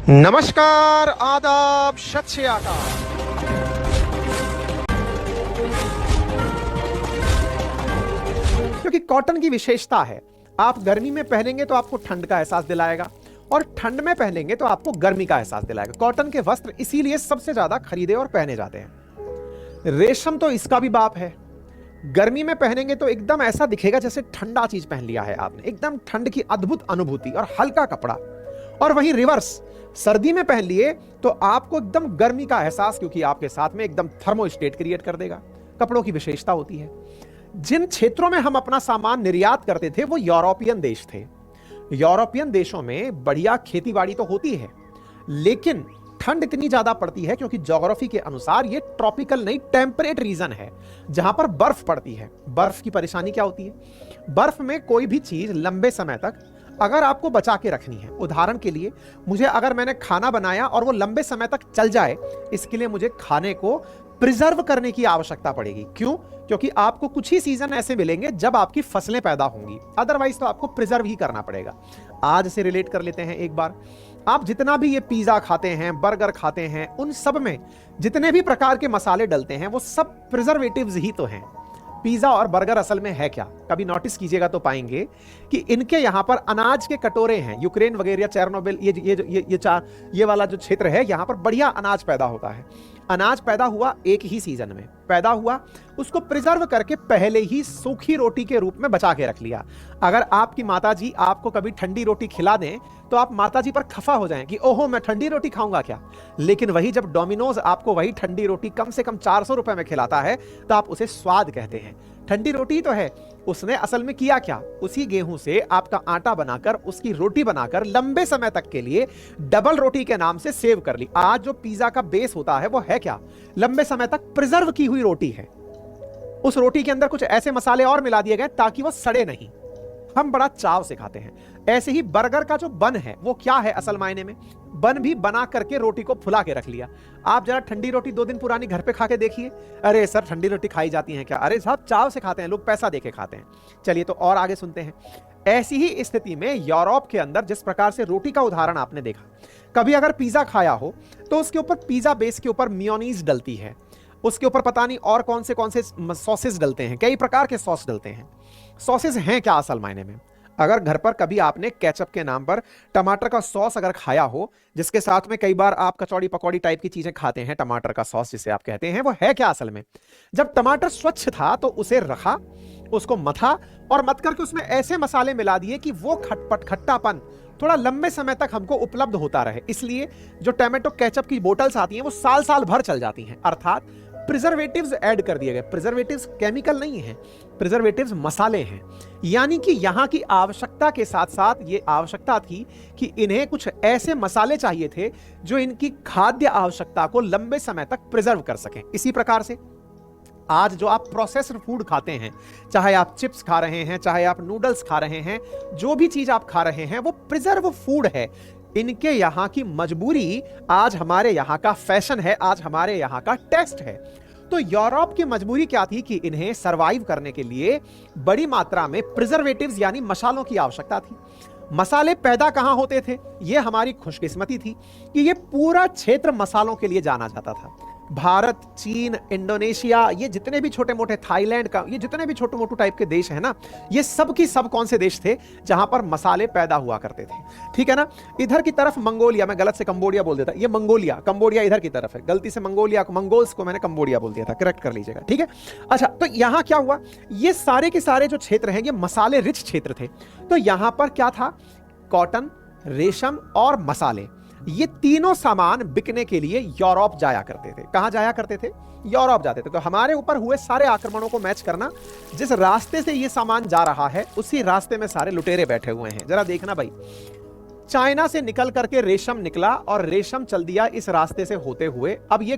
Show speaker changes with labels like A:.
A: नमस्कार, आदाब, सत श्री अकाल। क्योंकि कॉटन की विशेषता है, आप गर्मी में पहनेंगे तो आपको ठंड का एहसास दिलाएगा और ठंड में पहनेंगे तो आपको गर्मी का एहसास दिलाएगा। कॉटन के वस्त्र इसीलिए सबसे ज्यादा खरीदे और पहने जाते हैं। रेशम तो इसका भी बाप है। गर्मी में पहनेंगे तो एकदम ऐसा दिखेगा जैसे ठंडा चीज पहन लिया है आपने, एकदम ठंड की अद्भुत अनुभूति और हल्का कपड़ा। और वहीं रिवर्स, सर्दी में पहन लिए तो आपको एकदम गर्मी का एहसास, क्योंकि आपके साथ में एकदम थर्मोस्टेट क्रिएट कर देगा। कपड़ों की विशेषता होती है। जिन क्षेत्रों में हम अपना सामान निर्यात करते थे वो यूरोपियन देश थे। यूरोपियन देशों में बढ़िया खेतीबाड़ी तो होती है, लेकिन ठंड इतनी ज्यादा पड़ती है क्योंकि ज्योग्राफी के अनुसार ये ट्रॉपिकल नहीं, टेम्परेट रीजन है जहां पर बर्फ पड़ती है। बर्फ की परेशानी क्या होती है? बर्फ में कोई भी चीज लंबे समय तक अगर आपको बचा के रखनी है, उदाहरण के लिए अगर मैंने खाना बनाया और वो लंबे समय तक चल जाए, इसके लिए मुझे खाने को प्रिजर्व करने की आवश्यकता पड़ेगी। क्यों? क्योंकि आपको कुछ ही सीजन ऐसे मिलेंगे जब आपकी फसलें पैदा होंगी, अदरवाइज तो आपको प्रिजर्व ही करना पड़ेगा। आज से रिलेट कर लेते हैं एक बार। आप जितना भी ये पिज्जा खाते हैं, बर्गर खाते हैं, उन सब में जितने भी प्रकार के मसाले डलते हैं वो सब प्रिजर्वेटिव्स ही तो हैं। पिज्जा और बर्गर असल में है क्या? कभी नोटिस कीजिएगा तो पाएंगे कि इनके यहां पर अनाज के कटोरे हैं। यूक्रेन वगैरह, चेरनोबिल, ये वाला जो क्षेत्र है, यहां पर बढ़िया अनाज पैदा होता है। अनाज पैदा हुआ एक ही सीजन में पैदा हुआ, उसको प्रिजर्व करके पहले ही सूखी रोटी के रूप में बचा के रख लिया। अगर आपकी माताजी आपको कभी ठंडी रोटी खिला दें तो आप माताजी पर खफा हो जाएं कि ओहो, मैं ठंडी रोटी खाऊंगा क्या? लेकिन वही जब डोमिनोज आपको वही ठंडी रोटी कम से कम 400 रुपए में खिलाता है तो आप उसे स्वाद कहते हैं। ठंडी रोटी तो है। उसने असल में किया क्या? उसी गेहूं से आपका आटा बनाकर, उसकी रोटी बनाकर लंबे समय तक के लिए डबल रोटी के नाम से सेव कर ली। आज जो पिज्जा का बेस होता है वो है क्या? लंबे समय तक प्रिजर्व की हुई रोटी है। उस रोटी के अंदर कुछ ऐसे मसाले और मिला दिए गए ताकि वो सड़े नहीं। हम बड़ा चाव से खाते हैं। ऐसे ही बर्गर का जो बन है वो क्या है असल मायने में? बन भी बना करके रोटी को फुला के रख लिया। आप जरा ठंडी रोटी 2 दिन पुरानी घर पे खा के देखिए। अरे सर, ठंडी रोटी खाई जाती है क्या? अरे साहब, चाव से खाते हैं लोग, पैसा देके खाते हैं। चलिए तो और आगे सुनते हैं। ऐसी ही स्थिति में यूरोप के अंदर जिस प्रकार से रोटी का उदाहरण आपने देखा, कभी अगर पिज्जा खाया हो तो उसके ऊपर, पिज्जा बेस के ऊपर मेयोनीज डलती है, उसके ऊपर पता नहीं और कौन से सॉसेस डलते हैं, कई प्रकार के सॉस डलते हैं। सॉसेस हैं क्या असल मायने में? अगर घर पर कभी आपने केचप के नाम पर टमाटर का सॉस अगर खाया हो, जिसके साथ में कई बार आप कचौड़ी पकौड़ी टाइप की चीजें खाते हैं, टमाटर का सॉस जिसे आप कहते हैं, वो है क्या असल में? जब टमाटर स्वच्छ था तो उसे रखा, उसको मथा और मथ करके उसमें ऐसे मसाले मिला दिए कि वो खट्टापन थोड़ा लंबे समय तक हमको उपलब्ध होता रहे। इसलिए जो टोमेटो केचप की बोतल्स आती हैं वो साल साल भर चल जाती हैं। अर्थात प्रिजर्वेटिव्स ऐड कर दिए गए। प्रिजर्वेटिव्स केमिकल नहीं है, प्रिजर्वेटिव्स मसाले हैं। यानी कि यहां की आवश्यकता के साथ साथ ये आवश्यकता थी कि इन्हें कुछ ऐसे मसाले चाहिए थे जो इनकी खाद्य आवश्यकता को लंबे समय तक प्रिजर्व कर सकें। इसी प्रकार से आज जो आप प्रोसेस्ड फूड खाते हैं, चाहे आप चिप्स खा रहे हैं, चाहे आप नूडल्स खा रहे हैं, जो भी चीज आप खा रहे हैं वो प्रिजर्व फूड है। इनके यहां की मजबूरी आज हमारे यहां का फैशन है, आज हमारे यहां का टेस्ट है। तो यूरोप की मजबूरी क्या थी कि इन्हें सरवाइव करने के लिए बड़ी मात्रा में प्रिजर्वेटिव्स यानी मसालों की आवश्यकता थी। मसाले पैदा कहां होते थे? यह हमारी खुशकिस्मती थी कि यह पूरा क्षेत्र मसालों के लिए जाना जाता था। भारत, चीन, इंडोनेशिया, ये जितने भी छोटे मोटे, थाईलैंड का, ये जितने भी छोटे मोटे टाइप के देश हैं ना, ये सब की सब कौन से देश थे जहां पर मसाले पैदा हुआ करते थे? ठीक है ना। इधर की तरफ मंगोलिया, मैं गलत से कंबोडिया बोल देता, ये मंगोलिया, कंबोडिया इधर की तरफ है, गलती से मंगोलिया को, मंगोल्स को मैंने कंबोडिया बोल दिया था, करेक्ट कर लीजिएगा। ठीक है। अच्छा, तो यहां क्या हुआ? ये सारे के सारे जो क्षेत्र हैं ये मसाले रिच क्षेत्र थे। तो यहां पर क्या था? कॉटन, रेशम और मसाले, ये तीनों सामान बिकने के लिए यूरोप जाया करते थे। कहां जाया करते थे? यूरोप जाते थे। तो हमारे ऊपर हुए सारे आक्रमणों को मैच करना, जिस रास्ते से ये सामान जा रहा है उसी रास्ते में सारे लुटेरे बैठे हुए हैं। जरा देखना भाई, चाइना से निकल करके रेशम निकला और रेशम चल दिया इस रास्ते से होते हुए। अब ये